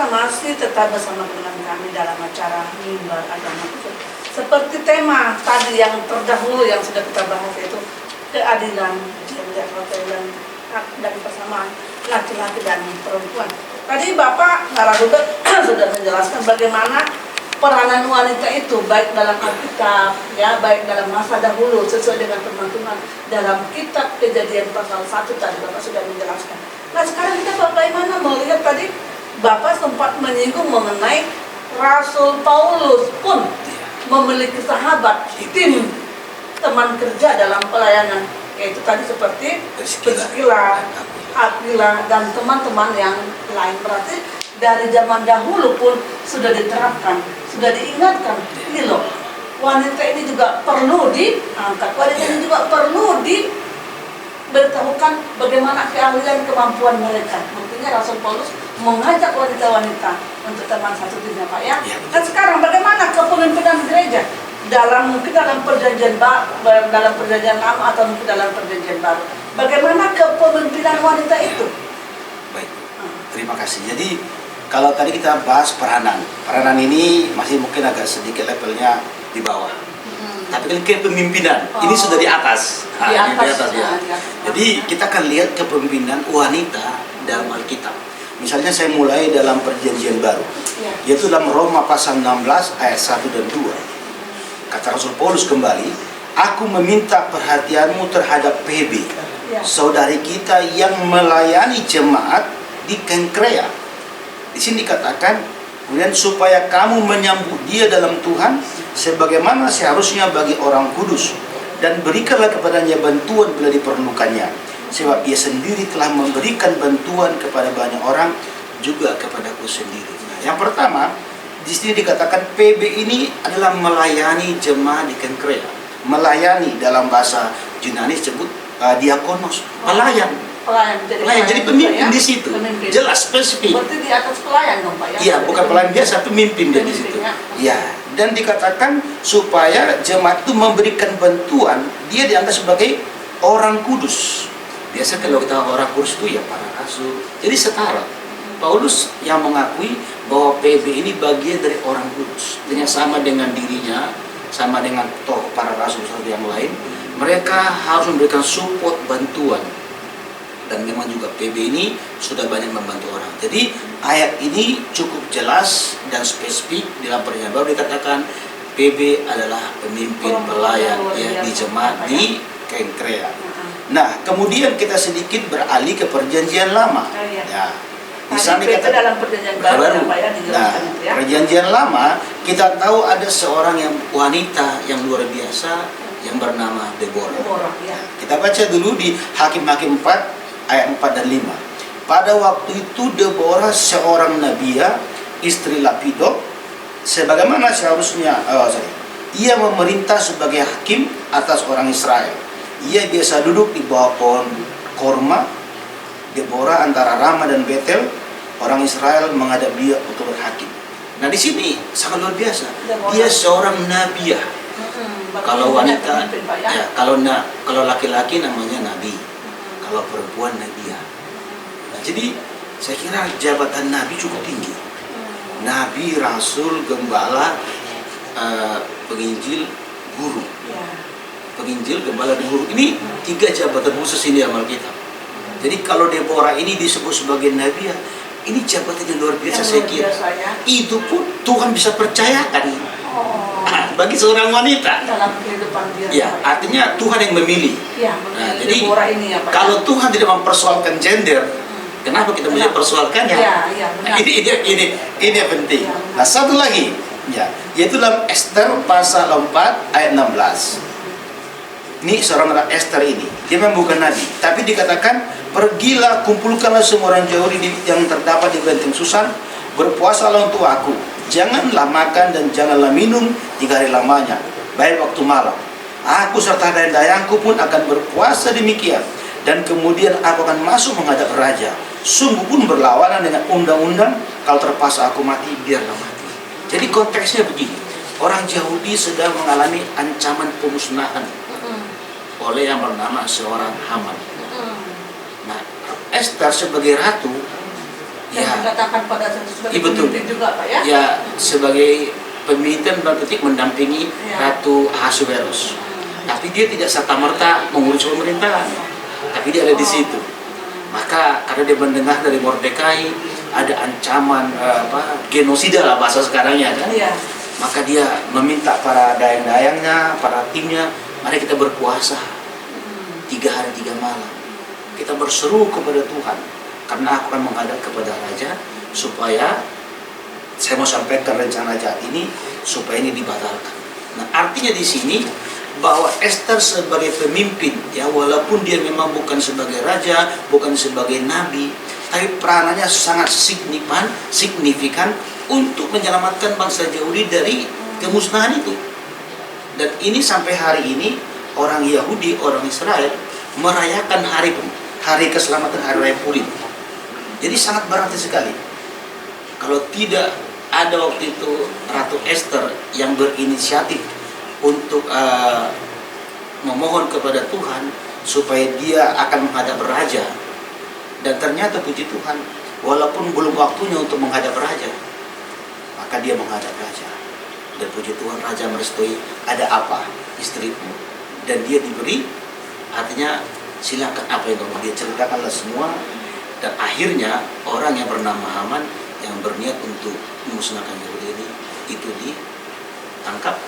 kita masih tetap bersama dengan kami dalam acara Mimbar Agama itu. Seperti tema tadi yang terdahulu yang sudah kita bahas, yaitu keadilan, gender, dan persamaan laki-laki dan perempuan. Tadi Bapak Narasuda sudah menjelaskan bagaimana peranan wanita itu baik dalam Alkitab, ya, baik dalam masa dahulu sesuai dengan firman Tuhan dalam kitab Kejadian pasal 1 tadi Bapak sudah menjelaskan. Nah sekarang kita bagaimana melihat tadi Bapak sempat menyinggung mengenai Rasul Paulus pun memiliki sahabat, tim, teman kerja dalam pelayanan, yaitu tadi seperti Priscilla, Aquila, dan teman-teman yang lain. Berarti dari zaman dahulu pun sudah diterapkan, sudah diingatkan, ini loh, wanita ini juga perlu diangkat, wanita ini juga perlu diberitahukan bagaimana keahlian kemampuan mereka. Buktinya Rasul Paulus mengajak wanita-wanita untuk teman satu timnya, Pak, ya. Dan sekarang bagaimana kepemimpinan gereja mungkin dalam perjanjian lama atau mungkin dalam perjanjian baru, bagaimana kepemimpinan wanita itu? Baik, terima kasih. Jadi kalau tadi kita bahas peranan ini masih mungkin agak sedikit levelnya di bawah. Tapi kan kepemimpinan ini sudah di atas. Di atas ya. Jadi kita akan lihat kepemimpinan wanita dalam Alkitab. Misalnya saya mulai dalam perjanjian baru, yaitu dalam Roma pasal 16 ayat 1 dan 2. Kata Rasul Paulus kembali, aku meminta perhatianmu terhadap PB, saudari kita yang melayani jemaat di Kenkrea. Di sini dikatakan, kemudian supaya kamu menyambut dia dalam Tuhan sebagaimana seharusnya bagi orang kudus, dan berikanlah kepadanya bantuan bila diperlukannya, sebab ia sendiri telah memberikan bantuan kepada banyak orang, juga kepadaku sendiri. Nah, yang pertama, di sini dikatakan PB ini adalah melayani jemaat di Kenkrea. Melayani dalam bahasa Yunani disebut diakonos, pelayan. Jadi pemimpin di situ. Pemimpin. Jelas spesifik. Berarti di atas pelayan dong, Pak, ya? Iya, bukan pelayan biasa, pemimpin dia di situ. Ya, dan dikatakan supaya jemaat itu memberikan bantuan, dia dianggap sebagai orang kudus. Biasa kalau kita orang kudus itu ya para rasul. Jadi setara. Paulus yang mengakui bahwa PB ini bagian dari orang kudus, dengan sama dengan dirinya, sama dengan toh para rasul yang lain, mereka harus memberikan support, bantuan. Dan memang juga PB ini sudah banyak membantu orang. Jadi ayat ini cukup jelas dan spesifik. Dalam perjanjian baru dikatakan PB adalah pemimpin pelayan ya, di jemaat di Kenkrea. Nah kemudian kita sedikit beralih ke perjanjian lama. Ya. Di sana kita dalam perjanjian baru. Nah, perjanjian lama kita tahu ada seorang yang wanita yang luar biasa yang bernama Deborah. Kita baca dulu di Hakim-Hakim 4 ayat 4 dan 5. Pada waktu itu Deborah seorang nabiya, istri Lapido, sebagaimana seharusnya ia memerintah sebagai hakim atas orang Israel. Ia biasa duduk di bawah pohon korma. Deborah antara Rama dan Betel, orang Israel menghadap dia untuk berhakim. Nah di sini sangat luar biasa. Dia seorang nabiya. Kalau wanita, ya, kalau laki-laki namanya nabi, kalau perempuan nabiya. Nah, jadi saya kira jabatan nabi cukup tinggi. Nabi, rasul, gembala, penginjil, guru. Penginjil, gembala, dan guru. Ini 3 jabatan khusus ini dalam Alkitab. Jadi kalau Deborah ini disebut sebagai nabi, ini jabatan yang luar biasa saya kira. Itu pun Tuhan bisa percayakan bagi seorang wanita. Dalam kehidupan dia. Ya, artinya Tuhan yang memilih. Nah, jadi ini, ya, Pak, kalau Tuhan tidak mempersoalkan gender, kenapa kita mesti persoalkannya? Nah, ini penting. Nah, satu lagi, ya, yaitu dalam Esther pasal 4 ayat 16. Ini seorang Esther ini, dia memang bukan nabi, tapi dikatakan, pergilah, kumpulkanlah semua orang Yahudi yang terdapat di benteng Susan, berpuasalah untuk aku, janganlah makan dan janganlah minum 3 hari lamanya, baik waktu malam. Aku serta dayang-dayangku pun akan berpuasa demikian, dan kemudian aku akan masuk menghadap raja. Sungguh pun berlawanan dengan undang-undang, kalau terpaksa aku mati, biarlah mati. Jadi konteksnya begini, orang Yahudi sedang mengalami ancaman pemusnahan oleh yang bernama seorang Haman. Nah, Esther sebagai ratu yang dikatakan pada saat itu sebagai betul. pemimpin juga Pak ya? Ya, sebagai pemimpin berarti mendampingi Ratu Ahasuerus. Tapi dia tidak serta-merta mengurus pemerintahan. Tapi dia ada di situ. Maka karena dia mendengar dari Mordekai ada ancaman genosida lah bahasa sekarangnya kan. Maka dia meminta para dayang-dayangnya, para timnya, mari kita berpuasa 3 hari 3 malam. Kita berseru kepada Tuhan, karena aku akan menghadap kepada Raja supaya saya mau sampaikan rencana jahat ini supaya ini dibatalkan. Nah, artinya di sini bahwa Esther sebagai pemimpin, ya walaupun dia memang bukan sebagai raja, bukan sebagai nabi, tapi peranannya sangat signifikan untuk menyelamatkan bangsa Yahudi dari kemusnahan itu. Dan ini sampai hari ini orang Yahudi, orang Israel merayakan hari keselamatan, hari raya Purim. Jadi sangat berarti sekali. Kalau tidak ada waktu itu Ratu Esther yang berinisiatif untuk memohon kepada Tuhan supaya dia akan menghadap raja, dan ternyata puji Tuhan walaupun belum waktunya untuk menghadap raja, maka dia menghadap raja, dan puji Tuhan raja merestui. Ada apa istrimu? Dan dia diberi, artinya silakan apa yang kamu, dia ceritakanlah semua. Dan akhirnya orang yang bernama Haman yang berniat untuk memusnahkan Yahudi ini itu ditangkap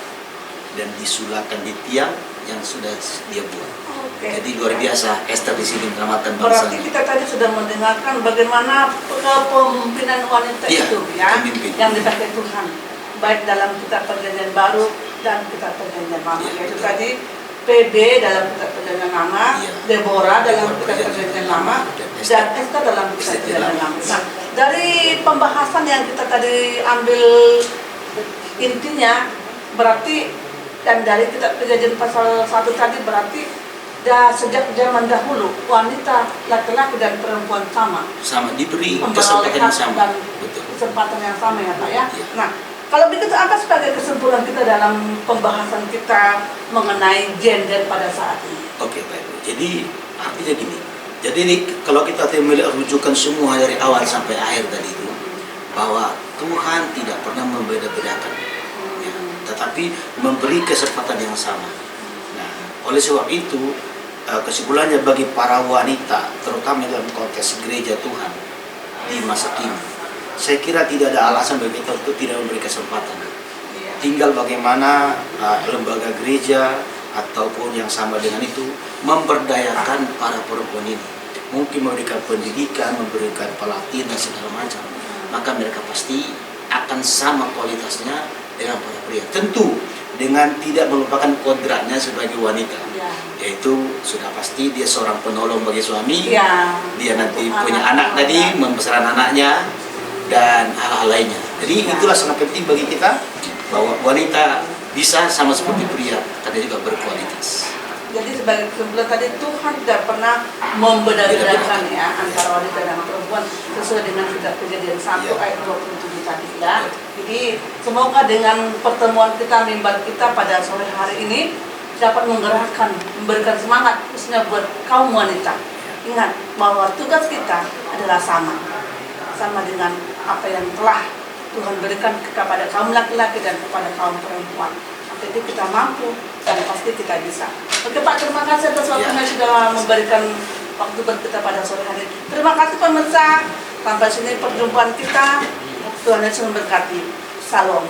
dan disulahkan di tiang yang sudah dia buat. Jadi luar biasa Esther di sini menyelamatkan bangsa. Berarti kita tadi sudah mendengarkan bagaimana kepemimpinan wanita itu ya, yang dipakai Tuhan, baik dalam kitab Perjanjian Baru dan kitab Perjanjian Lama. Yaitu tadi PB dalam kitab Perjanjian Lama, Deborah dalam kitab Perjanjian Lama, dan Esther dalam kitab Perjanjian Lama. Nah, dari pembahasan yang kita tadi ambil intinya, berarti dan dari kitab Perjanjian pasal 1 tadi berarti sejak zaman dahulu wanita, laki-laki dan perempuan sama diberi kesempatan yang sama. Kesempatan yang sama ya Pak ya. Nah, kalau begitu apa sebagai kesimpulan kita dalam pembahasan kita mengenai gender pada saat ini? Oke, baik. Jadi artinya gini. Jadi ini, kalau kita melihat rujukan semua dari awal sampai akhir tadi itu, bahwa Tuhan tidak pernah membeda-bedakan, ya, tetapi memberi kesempatan yang sama. Nah, oleh sebab itu kesimpulannya bagi para wanita, terutama dalam konteks gereja Tuhan di masa kini, saya kira tidak ada alasan bagi kita untuk tidak memberi kesempatan. Tinggal bagaimana lembaga gereja ataupun yang sama dengan itu memberdayakan para perempuan ini, mungkin memberikan pendidikan, memberikan pelatihan dan segala macam, maka mereka pasti akan sama kualitasnya dengan para pria. Tentu dengan tidak melupakan kodratnya sebagai wanita, yaitu sudah pasti dia seorang penolong bagi suami, dia nanti punya anak tadi, membesarkan anaknya dan hal-hal lainnya. Jadi itulah sangat penting bagi kita bahwa wanita bisa sama seperti pria, tapi juga berkualitas. Jadi sebagai kesimpulan tadi, Tuhan tidak pernah membeda-bedakan ya antara wanita dan perempuan sesuai dengan kitab Kejadian 1 ayat 27 tadi ya. Jadi semoga dengan pertemuan kita, mimbar kita pada sore hari ini dapat menggerakkan, memberikan semangat khususnya buat kaum wanita. Ingat bahwa tugas kita adalah sama dengan apa yang telah Tuhan berikan kepada kaum laki-laki dan kepada kaum perempuan. Jadi kita mampu dan pasti kita bisa. Oke Pak, terima kasih atas waktunya sudah memberikan waktu kita pada sore hari. Terima kasih pemirsa. Sampai sini perjumpaan kita. Tuhan Yesus memberkati. Salam.